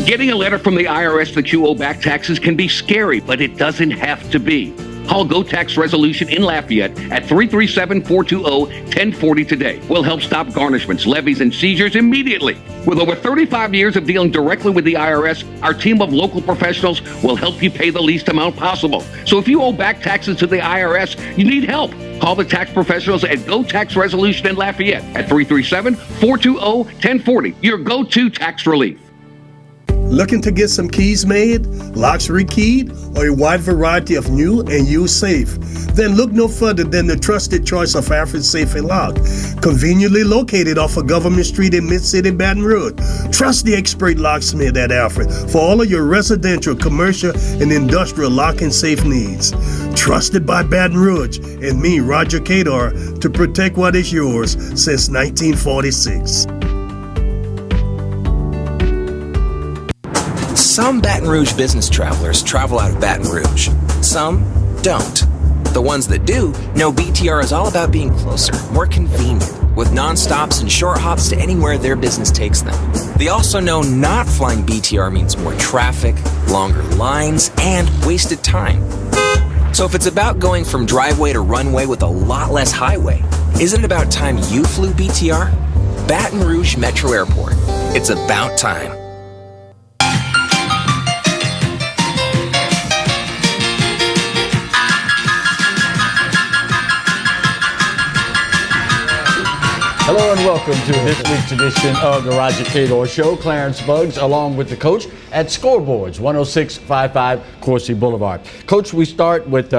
Getting a letter from the IRS that you owe back taxes can be scary, but it doesn't have to be. Call Go Tax Resolution in Lafayette at 337-420-1040 today. We'll help stop garnishments, levies, and seizures immediately. With over 35 years of dealing directly with the IRS, our team of local professionals will help you pay the least amount possible. So if you owe back taxes to the IRS, you need help. Call the tax professionals at Go Tax Resolution in Lafayette at 337-420-1040. Your go-to tax relief. Looking to get some keys made, locks rekeyed, or a wide variety of new and used safe? Then look no further than the trusted choice of Alfred Safe and Lock, conveniently located off of Government Street in Mid-City, Baton Rouge. Trust the expert locksmith at Alfred for all of your residential, commercial, and industrial lock and safe needs. Trusted by Baton Rouge and me, Roger Cador, to protect what is yours since 1946. Some Baton Rouge business travelers travel out of Baton Rouge. Some don't. The ones that do know BTR is all about being closer, more convenient, with non-stops and short hops to anywhere their business takes them. They also know not flying BTR means more traffic, longer lines, and wasted time. So if it's about going from driveway to runway with a lot less highway, isn't it about time you flew BTR? Baton Rouge Metro Airport. It's about time. Hello and welcome to this week's edition of the Roger Cador Show. Clarence Buggs along with the coach at Scoreboards, 10655 Coursey Boulevard. Coach, we start with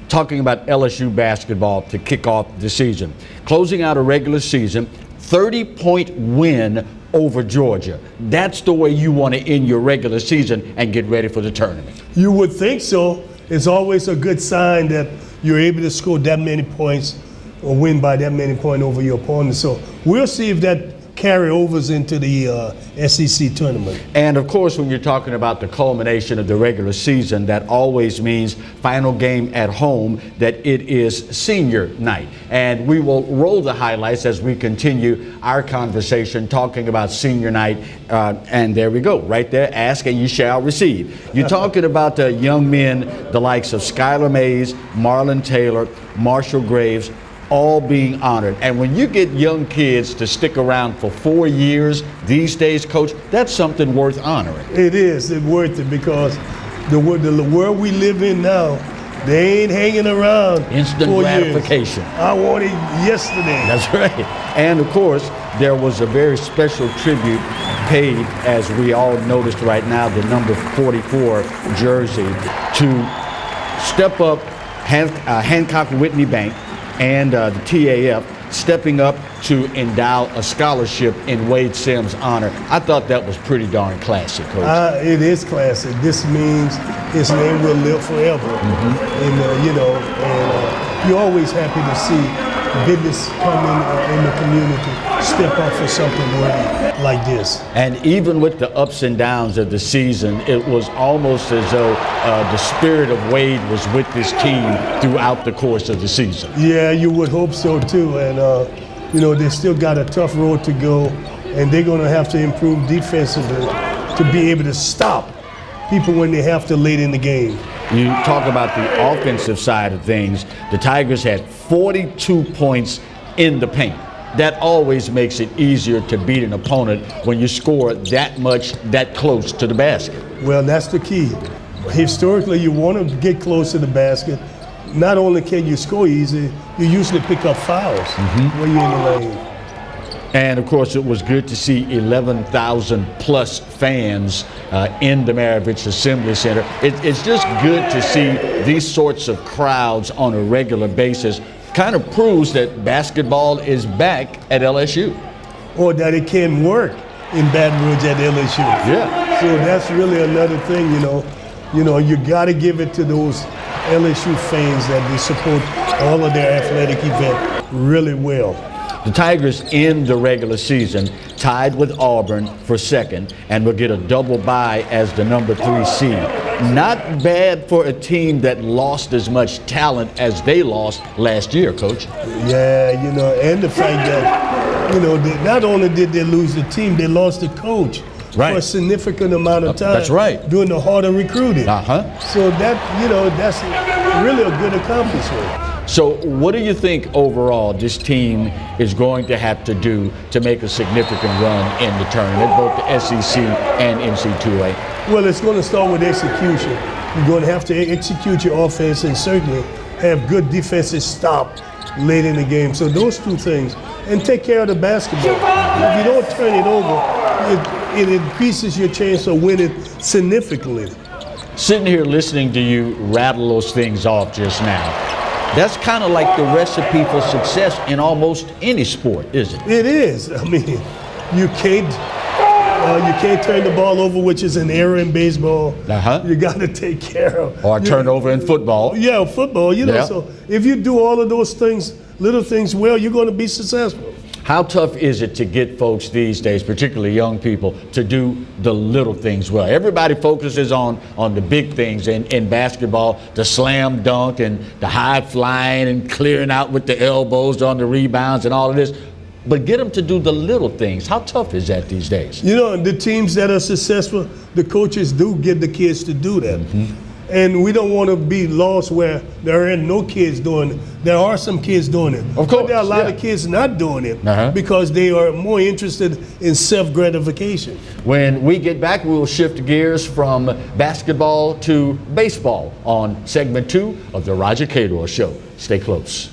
talking about LSU basketball to kick off the season. Closing out a regular season, 30-point win over Georgia. That's the way you want to end your regular season and get ready for the tournament. You would think so. It's always a good sign that you're able to score that many points or win by that many points over your opponent. So we'll see if that carry overs into the SEC tournament. And of course, when you're talking about the culmination of the regular season, that always means final game at home, that it is senior night. And we will roll the highlights as we continue our conversation talking about senior night. And there we go, right there, ask and you shall receive. You're talking about the young men, the likes of Skylar Mays, Marlon Taylor, Marshall Graves, all being honored. And when you get young kids to stick around for 4 years these days, Coach, that's something worth honoring. It is. It's worth it because the world we live in now, they ain't hanging around. Instant gratification. I want it yesterday. That's right. And of course, there was a very special tribute paid, as we all noticed right now, the number 44 jersey to step up Hancock Whitney Bank and the TAF stepping up to endow a scholarship in Wade Sims' honor. I thought that was pretty darn classic, Coach. It is classic. This means his name will live forever. And, you're always happy to see business come in the community, step up for something worthy like this. And even with the ups and downs of the season, it was almost as though the spirit of Wade was with this team throughout the course of the season. Yeah, you would hope so too. And, they still got a tough road to go, and they're going to have to improve defensively to be able to stop people when they have to late in the game. You talk about the offensive side of things. The Tigers had 42 points in the paint. That always makes it easier to beat an opponent when you score that much, that close to the basket. Well, that's the key. Historically, you want to get close to the basket. Not only can you score easy, you usually pick up fouls when you're in the lane. And of course, it was good to see 11,000 plus fans in the Maravich Assembly Center. It's just good to see these sorts of crowds on a regular basis. Kind of proves that basketball is back at LSU. Or that it can work in Baton Rouge at LSU. Yeah. So that's really another thing, you got to give it to those LSU fans that they support all of their athletic event really well. The Tigers end the regular season tied with Auburn for second and will get a double bye as the number 3 seed. Not bad for a team that lost as much talent as they lost last year, Coach. Yeah, and the fact that, not only did they lose the team, they lost the coach. for a significant amount of time. That's right. Doing the harder recruiting. So that's really a good accomplishment. So what do you think overall this team is going to have to do to make a significant run in the tournament, both the SEC and NC2A? Well, it's going to start with execution. You're going to have to execute your offense and certainly have good defensive stop late in the game. So those two things. And take care of the basketball. If you don't turn it over, it increases your chance of winning significantly. Sitting here listening to you rattle those things off just now, that's kind of like the recipe for success in almost any sport, isn't it? It is. I mean, you can't turn the ball over, which is an error in baseball. You got to take care of. Or a turnover in football. Yeah, football. So if you do all of those things, little things well, you're going to be successful. How tough is it to get folks these days, particularly young people, to do the little things well? Everybody focuses on the big things in basketball, the slam dunk and the high flying and clearing out with the elbows on the rebounds and all of this. But get them to do the little things. How tough is that these days? The teams that are successful, the coaches do get the kids to do that. And we don't want to be lost where there are no kids doing it. There are some kids doing it. Of course, but there are a lot of kids not doing it because they are more interested in self-gratification. When we get back, we'll shift gears from basketball to baseball on segment 2 of the Roger Cador Show. Stay close.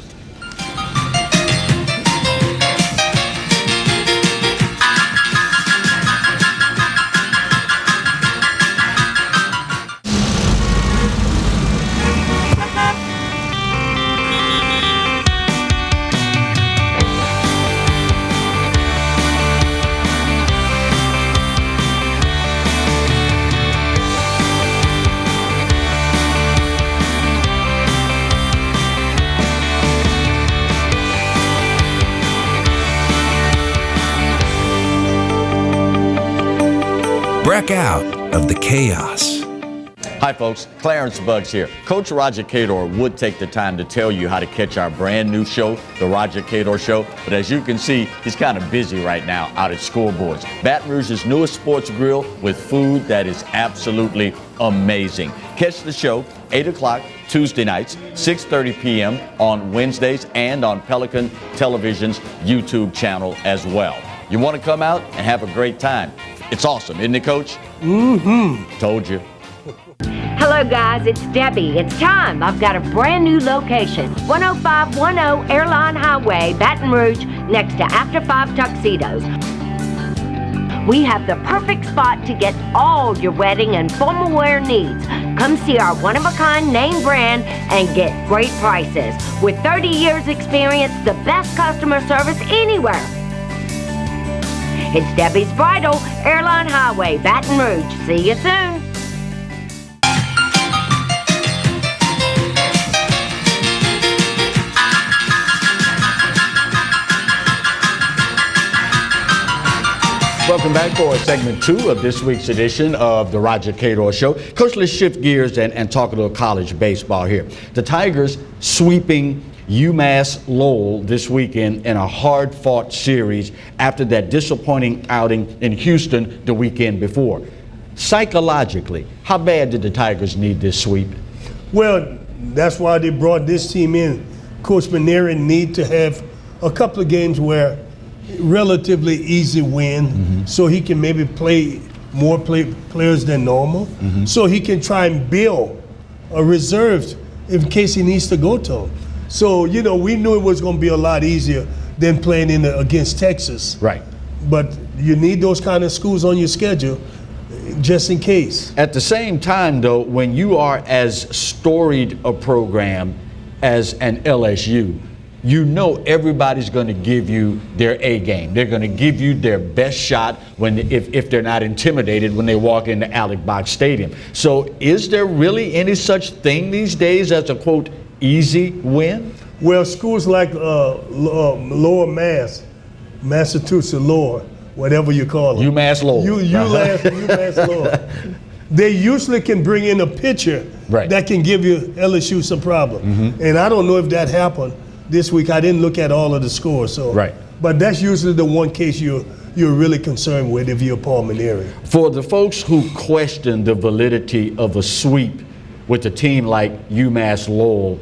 Break out of the chaos. Hi folks, Clarence Buggs here. Coach Roger Cador would take the time to tell you how to catch our brand new show, The Roger Cador Show, but as you can see, he's kind of busy right now out at scoreboards. Baton Rouge's newest sports grill with food that is absolutely amazing. Catch the show 8 o'clock Tuesday nights, 6:30 p.m. on Wednesdays and on Pelican Television's YouTube channel as well. You want to come out and have a great time. It's awesome, isn't it, Coach? Told you. Hello guys, it's Debbie. It's time. I've got a brand new location. 10510 Airline Highway, Baton Rouge, next to After 5 Tuxedos. We have the perfect spot to get all your wedding and formal wear needs. Come see our one-of-a-kind name brand and get great prices. With 30 years experience, the best customer service anywhere. It's Debbie's Bridal, Airline Highway, Baton Rouge. See you soon. Welcome back for segment 2 of this week's edition of the Roger Cador Show. Coach, let's shift gears and talk a little college baseball here. The Tigers sweeping UMass Lowell this weekend in a hard-fought series after that disappointing outing in Houston the weekend before. Psychologically, how bad did the Tigers need this sweep? Well, that's why they brought this team in. Coach Maneri need to have a couple of games where relatively easy win, so he can maybe play more players than normal, so he can try and build a reserve in case he needs to go to them. So, we knew it was going to be a lot easier than playing against Texas. Right. But you need those kind of schools on your schedule just in case. At the same time, though, when you are as storied a program as an LSU, everybody's going to give you their A game. They're going to give you their best shot if they're not intimidated when they walk into Alex Box Stadium. So is there really any such thing these days as a, quote, easy win? Well, schools like Lower Massachusetts Lower, whatever you call them. UMass Lowell. UMass Lowell. They usually can bring in a pitcher that can give you LSU some problem. And I don't know if that happened this week. I didn't look at all of the scores. But that's usually the one case you you're really concerned with if you're Paul Maneri. For the folks who question the validity of a sweep with a team like UMass Lowell,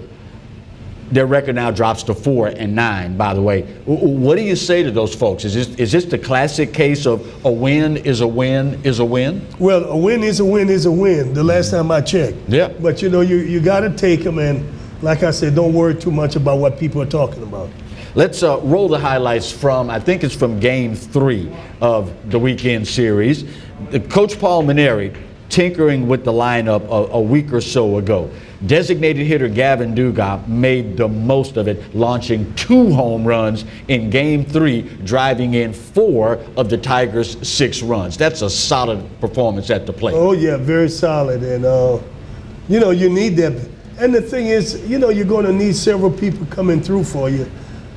their record now drops to 4-9, by the way. What do you say to those folks? Is this the classic case of a win is a win is a win? Well, a win is a win is a win, the last time I checked. Yeah. But, you got to take them, and like I said, don't worry too much about what people are talking about. Let's roll the highlights from, I think it's from Game 3 of the weekend series. Coach Paul Maneri tinkering with the lineup a week or so ago. Designated hitter Gavin Dugas made the most of it, launching 2 home runs in Game 3, driving in 4 of the Tigers' 6 runs. That's a solid performance at the plate. Oh, yeah, very solid. And, you need that. And the thing is, you're going to need several people coming through for you.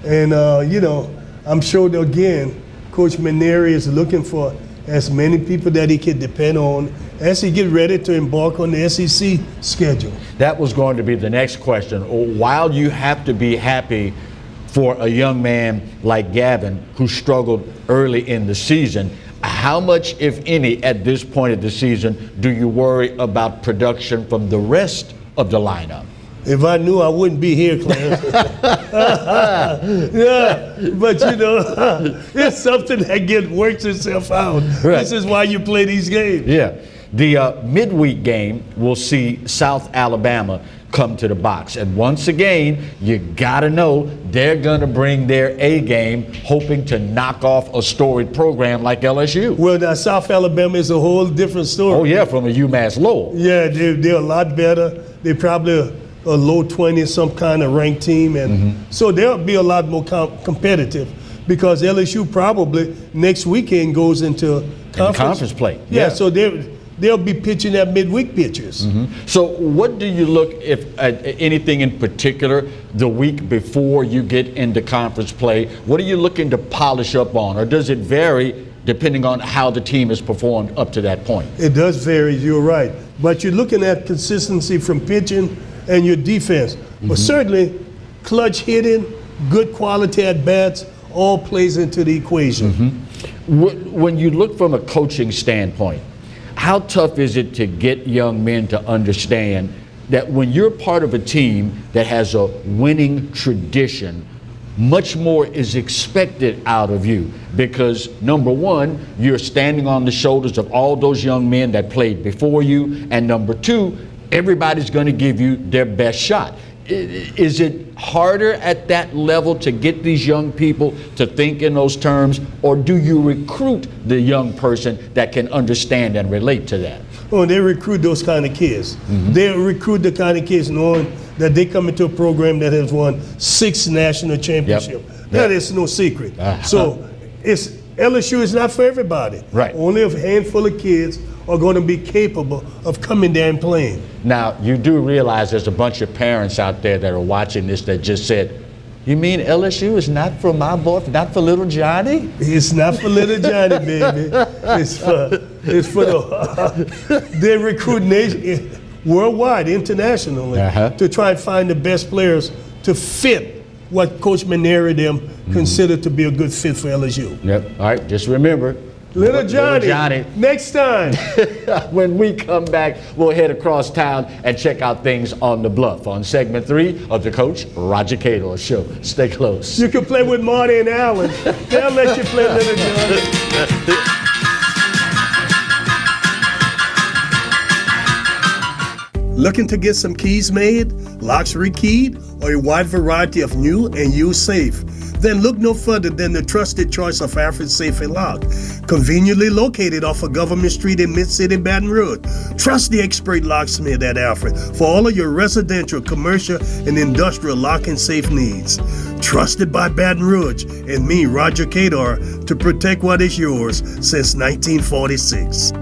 And, I'm sure, that, again, Coach Maneri is looking for as many people that he can depend on as he get ready to embark on the SEC schedule. That was going to be the next question. While you have to be happy for a young man like Gavin who struggled early in the season, how much, if any, at this point of the season, do you worry about production from the rest of the lineup? If I knew, I wouldn't be here, Clarence. Yeah, but it's something that works itself out. Right. This is why you play these games. Yeah. The midweek game will see South Alabama come to the box. And once again, you got to know they're going to bring their A game, hoping to knock off a storied program like LSU. Well, now, South Alabama is a whole different story. Oh, yeah, from a UMass Lowell. Yeah, they're a lot better. They're probably a low 20, some kind of ranked team. And so they'll be a lot more competitive because LSU probably next weekend goes into conference play. Yeah, so they'll be pitching at midweek pitchers. So what do you look at anything in particular the week before you get into conference play? What are you looking to polish up on, or does it vary depending on how the team has performed up to that point? It does vary, you're right. But you're looking at consistency from pitching and your defense. But certainly clutch hitting, good quality at bats, all plays into the equation. When you look from a coaching standpoint, how tough is it to get young men to understand that when you're part of a team that has a winning tradition, much more is expected out of you? Because number one, you're standing on the shoulders of all those young men that played before you, and number two, everybody's going to give you their best shot. Is it harder at that level to get these young people to think in those terms, or do you recruit the young person that can understand and relate to that? Oh, they recruit those kind of kids. They recruit the kind of kids knowing that they come into a program that has won 6 national championships. That is no secret. So LSU is not for everybody. Right. Only a handful of kids are going to be capable of coming there and playing. Now, you do realize there's a bunch of parents out there that are watching this that just said, you mean LSU is not for my boy, not for little Johnny? It's not for little Johnny, baby. It's for they recruit worldwide, internationally, to try and find the best players to fit what Coach Maneri them consider to be a good fit for LSU. Yep. All right, just remember, Little Johnny. Next time. When we come back, we'll head across town and check out things on the bluff on segment 3 of the Coach Roger Cador Show. Stay close. You can play with Marty and Allen. They'll let you play Little Johnny. Looking to get some keys made, locks rekeyed, or a wide variety of new and used safe? Then look no further than the trusted choice of Alfred Safe and Lock. Conveniently located off of Government Street in Mid-City, Baton Rouge. Trust the expert locksmith at Alfred for all of your residential, commercial, and industrial lock and safe needs. Trusted by Baton Rouge and me, Roger Cador, to protect what is yours since 1946.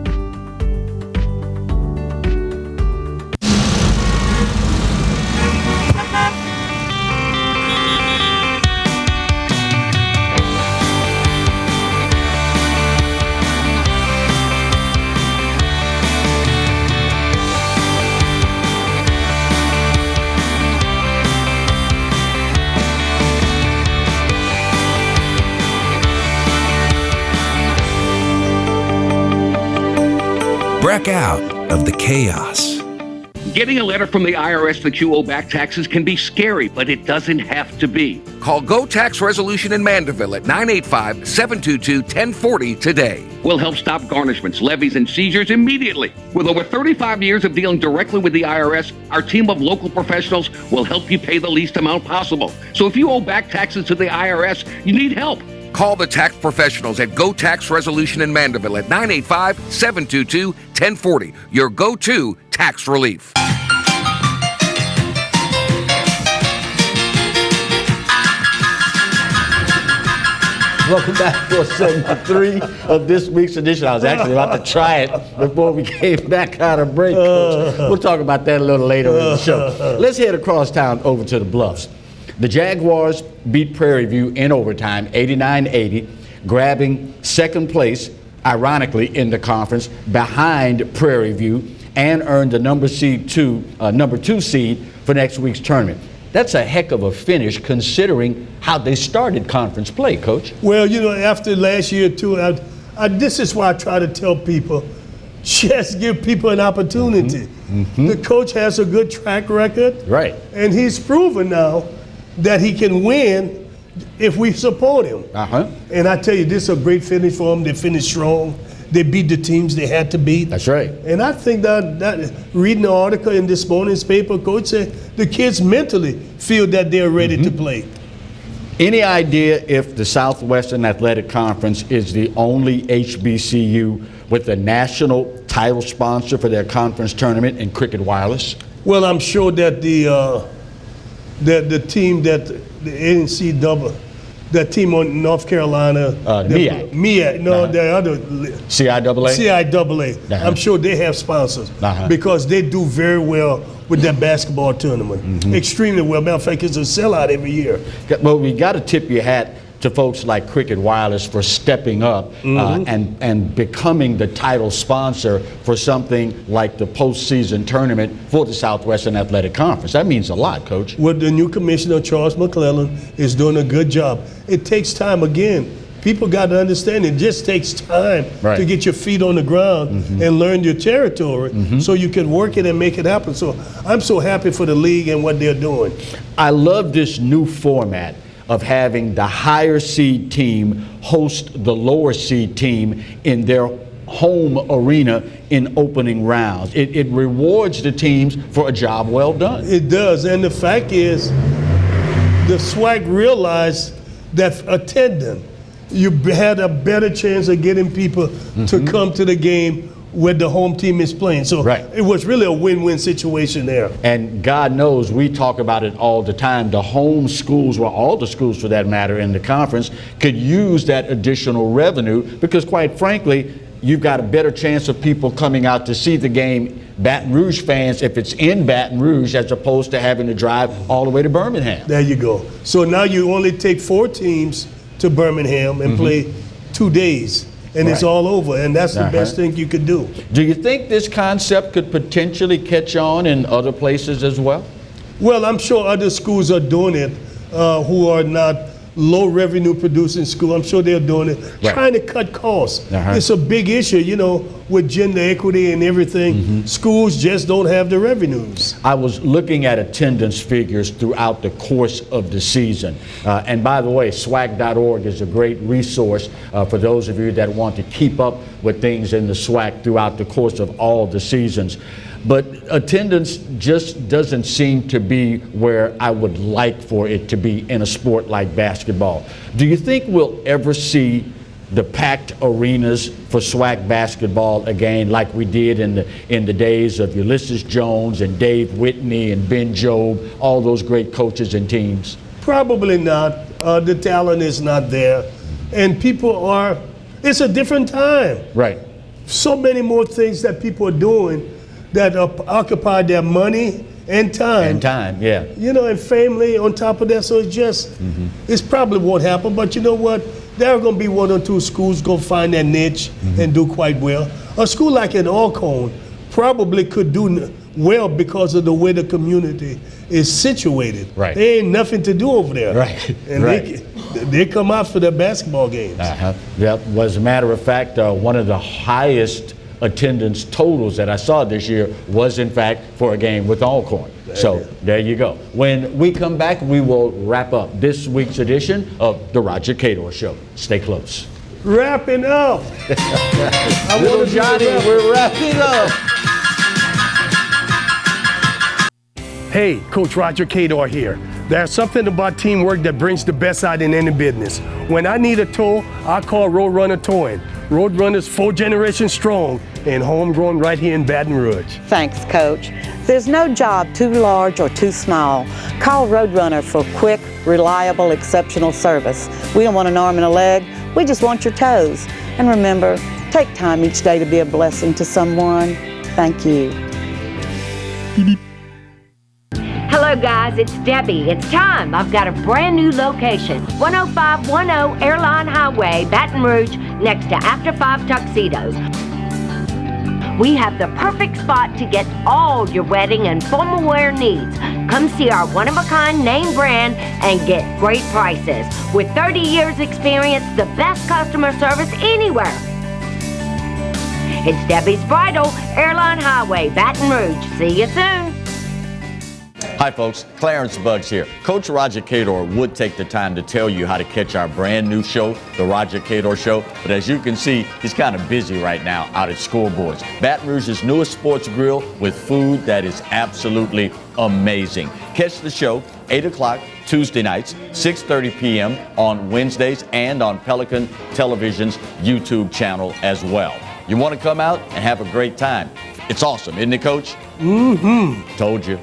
Break out of the chaos. Getting a letter from the IRS that you owe back taxes can be scary, but it doesn't have to be. Call Go Tax Resolution in Mandeville at 985-722-1040 today. We'll help stop garnishments, levies, and seizures immediately. With over 35 years of dealing directly with the IRS, our team of local professionals will help you pay the least amount possible. So if you owe back taxes to the IRS, you need help. Call the tax professionals at Go Tax Resolution in Mandeville at 985-722-1040. Your go-to tax relief. Welcome back for segment 3 of this week's edition. I was actually about to try it before we came back out of break, Coach. We'll talk about that a little later in the show. Let's head across town over to the Bluffs. The Jaguars beat Prairie View in overtime, 89-80, grabbing second place, ironically, in the conference behind Prairie View, and earned the number 2 seed for next week's tournament. That's a heck of a finish considering how they started conference play, Coach. Well, after last year, too, this is why I try to tell people, just give people an opportunity. The coach has a good track record. Right. And he's proven now that he can win if we support him. And I tell you, this is a great finish for them. They finished strong. They beat the teams they had to beat. That's right. And I think that reading the article in this morning's paper, Coach said the kids mentally feel that they're ready to play. Any idea if the Southwestern Athletic Conference is the only HBCU with a national title sponsor for their conference tournament in Cricket Wireless? Well, I'm sure that the team that the NCAA, that team on North Carolina, MEAC. the other CIAA. I'm sure they have sponsors because they do very well with that basketball tournament. Extremely well. Matter of fact, it's a sellout every year. Well, we got to tip your hat to folks like Cricket Wireless for stepping up and becoming the title sponsor for something like the postseason tournament for the Southwestern Athletic Conference. That means a lot, Coach. Well, the new commissioner, Charles McClellan, is doing a good job. It takes time. Again, people got to understand it just takes time to get your feet on the ground and learn your territory so you can work it and make it happen. So I'm so happy for the league and what they're doing. I love this new format of having the higher seed team host the lower seed team in their home arena in opening rounds. It rewards the teams for a job well done. It does, and the fact is, the SWAC realized that attending, you had a better chance of getting people to come to the game where the home team is playing. So it was really a win-win situation there. And God knows we talk about it all the time. The home schools, well, all the schools for that matter in the conference, could use that additional revenue because quite frankly, you've got a better chance of people coming out to see the game, Baton Rouge fans, if it's in Baton Rouge as opposed to having to drive all the way to Birmingham. There you go. So now you only take 4 teams to Birmingham and play 2 days. And it's all over, and that's the best thing you could do. Do you think this concept could potentially catch on in other places as well? Well, I'm sure other schools are doing it who are not low revenue producing school. I'm sure they're doing it, trying to cut costs. It's a big issue, with gender equity and everything. Schools just don't have the revenues. I was looking at attendance figures throughout the course of the season. And by the way, SWAC.org is a great resource for those of you that want to keep up with things in the SWAC throughout the course of all the seasons. But attendance just doesn't seem to be where I would like for it to be in a sport like basketball. Do you think we'll ever see the packed arenas for SWAC basketball again like we did in the days of Ulysses Jones and Dave Whitney and Ben Jobe, all those great coaches and teams? Probably not. The talent is not there. And it's a different time. Right. So many more things that people are doing that occupy their money and time. And time, yeah. And family on top of that. So it's just, it's probably won't happen. But you know what? There are going to be 1 or 2 schools going to find that niche and do quite well. A school like an Alcorn probably could do well because of the way the community is situated. Right. There ain't nothing to do over there. Right. And they come out for their basketball games. Yep. Well, as a matter of fact, one of the highest attendance totals that I saw this year was in fact for a game with Alcorn. So there you go. When we come back, we will wrap up this week's edition of the Roger Cador Show. Stay close. Wrapping up. Little Johnny, we're wrapping up. Hey, Coach Roger Cador here. There's something about teamwork that brings the best out in any business. When I need a tow, I call Roadrunner Towing. Roadrunner's 4 generations strong and homegrown right here in Baton Rouge. Thanks, Coach. There's no job too large or too small. Call Roadrunner for quick, reliable, exceptional service. We don't want an arm and a leg. We just want your toes. And remember, take time each day to be a blessing to someone. Thank you. Hello guys, it's Debbie. It's time. I've got a brand new location. 10510 Airline Highway, Baton Rouge, next to After 5 Tuxedos. We have the perfect spot to get all your wedding and formal wear needs. Come see our one-of-a-kind name brand and get great prices. With 30 years experience, the best customer service anywhere. It's Debbie's Bridal, Airline Highway, Baton Rouge. See you soon. Hi folks, Clarence Buggs here. Coach Roger Cador would take the time to tell you how to catch our brand new show, The Roger Cador Show, but as you can see, he's kind of busy right now out at scoreboards. Baton Rouge's newest sports grill with food that is absolutely amazing. Catch the show 8 o'clock Tuesday nights, 6:30 p.m. on Wednesdays and on Pelican Television's YouTube channel as well. You want to come out and have a great time. It's awesome, isn't it, Coach? Mm-hmm. Told you.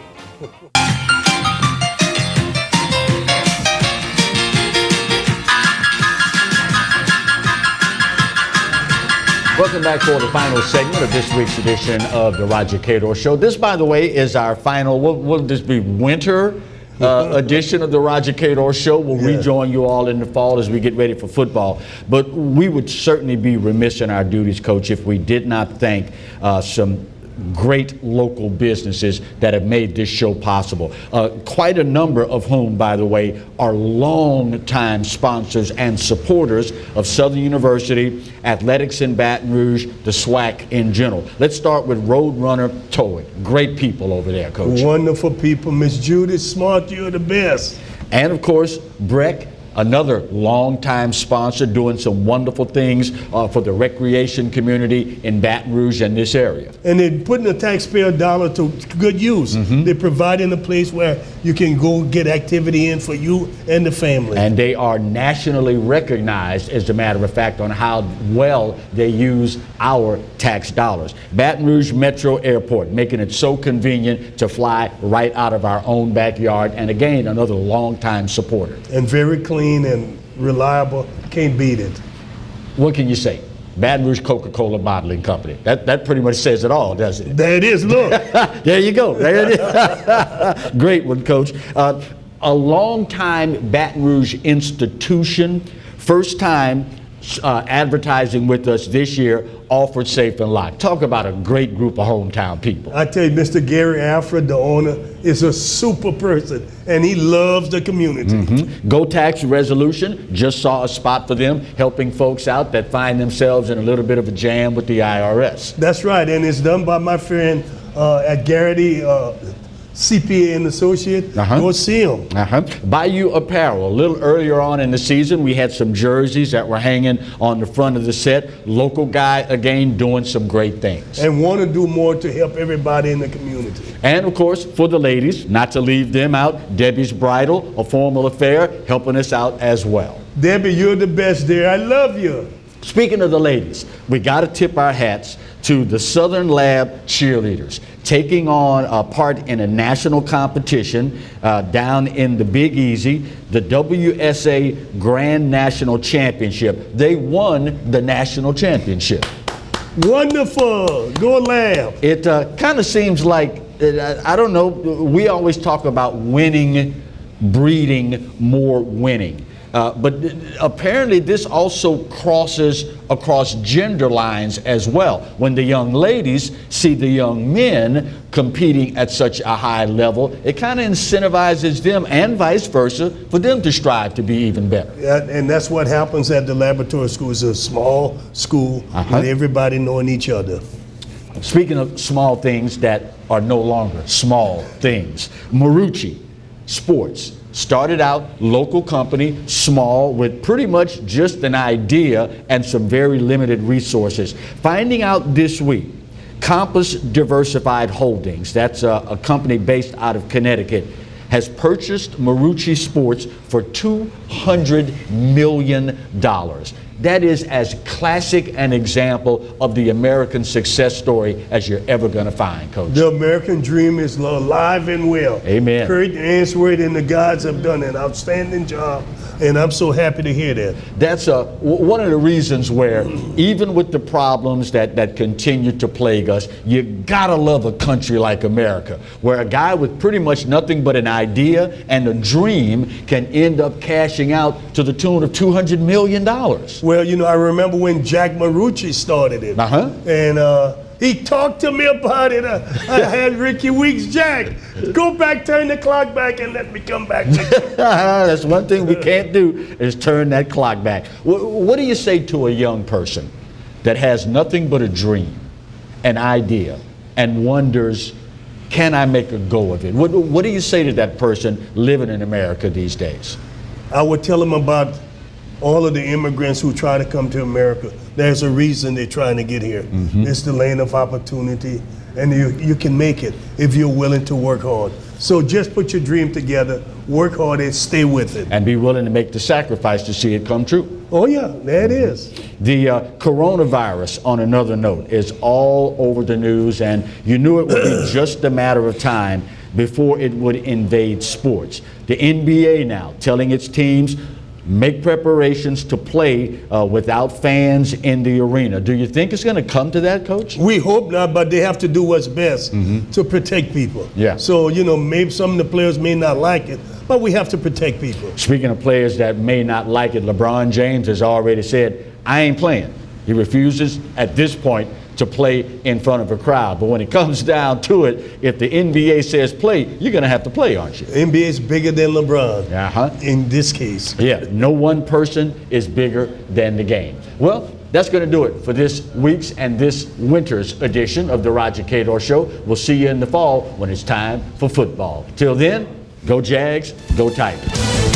Welcome back for the final segment of this week's edition of the Roger Cador Show. This, by the way, is our final, will this be winter edition of the Roger Cador Show? We'll rejoin you all in the fall as we get ready for football. But we would certainly be remiss in our duties, Coach, if we did not thank some great local businesses that have made this show possible. Quite a number of whom, by the way, are long-time sponsors and supporters of Southern University, athletics in Baton Rouge, the SWAC in general. Let's start with Roadrunner Towing. Great people over there, Coach. Wonderful people. Miss Judith Smart, you're the best. And, of course, Breck, another longtime sponsor doing some wonderful things for the recreation community in Baton Rouge and this area. And they're putting the taxpayer dollar to good use. Mm-hmm. They're providing a place where you can go get activity in for you and the family. And they are nationally recognized, as a matter of fact, on how well they use our tax dollars. Baton Rouge Metro Airport, making it so convenient to fly right out of our own backyard. And again, another longtime supporter. And very clean and reliable, can't beat it. What can you say? Baton Rouge Coca-Cola Bottling Company. That pretty much says it all, doesn't it? There it is, look. There you go. There it is. Great one, Coach. A long-time Baton Rouge institution, first time advertising with us this year, Offered Safe and Lock. Talk about a great group of hometown people. I tell you, Mr. Gary Alfred, the owner, is a super person, and he loves the community. Mm-hmm. Go Tax Resolution, just saw a spot for them, helping folks out that find themselves in a little bit of a jam with the IRS. That's right, and it's done by my friend at Garrity, CPA and Associate. Go see him. Bayou Apparel. A little earlier on in the season, we had some jerseys that were hanging on the front of the set. Local guy, again, doing some great things. And want to do more to help everybody in the community. And, of course, for the ladies, not to leave them out, Debbie's Bridal, a formal affair, helping us out as well. Debbie, you're the best, dear. I love you. Speaking of the ladies, we got to tip our hats to the Southern Lab cheerleaders, taking on a part in a national competition down in the Big Easy, the WSA Grand National Championship. They won the national championship. Wonderful. Go Lab. It kind of seems like, I don't know, we always talk about winning, breeding more winning. But apparently this also crosses across gender lines as well. When the young ladies see the young men competing at such a high level, it kind of incentivizes them and vice versa for them to strive to be even better. Yeah, and that's what happens at the laboratory school. It's a small school with everybody knowing each other. Speaking of small things that are no longer small things, Marucci Sports started out local company, small, with pretty much just an idea and some very limited resources. Finding out this week, Compass Diversified Holdings, that's a company based out of Connecticut, has purchased Marucci Sports for $200 million. That is as classic an example of the American success story as you're ever going to find, Coach. The American dream is alive and well. Amen. Kurt Answorth and the guys have done an outstanding job, and I'm so happy to hear that. That's one of the reasons where, even with the problems that continue to plague us, you gotta love a country like America, where a guy with pretty much nothing but an idea and a dream can end up cashing out to the tune of $200 million. Well, you know, I remember when Jack Marucci started it. And he talked to me about it. I had Ricky Weeks, Jack, go back, turn the clock back, and let me come back. That's one thing we can't do, is turn that clock back. What do you say to a young person that has nothing but a dream, an idea, and wonders, can I make a go of it? What do you say to that person living in America these days? I would tell them about all of the immigrants who try to come to America. There's a reason they're trying to get here. It's the land of opportunity, and you can make it if you're willing to work hard. So just put your dream together, work hard, and stay with it. And be willing to make the sacrifice to see it come true. Oh yeah, there it is. The coronavirus, on another note, is all over the news, and you knew it would be just a matter of time before it would invade sports. The NBA now telling its teams, make preparations to play without fans in the arena. Do you think it's going to come to that, Coach? We hope not, but they have to do what's best to protect people. Yeah. So, you know, maybe some of the players may not like it, but we have to protect people. Speaking of players that may not like it, LeBron James has already said, I ain't playing. He refuses at this point to play in front of a crowd. But when it comes down to it, if the NBA says play, you're going to have to play, aren't you? NBA is bigger than LeBron in this case. Yeah, no one person is bigger than the game. Well, that's going to do it for this week's and this winter's edition of the Roger Cador Show. We'll see you in the fall when it's time for football. Till then, go Jags, go Tigers.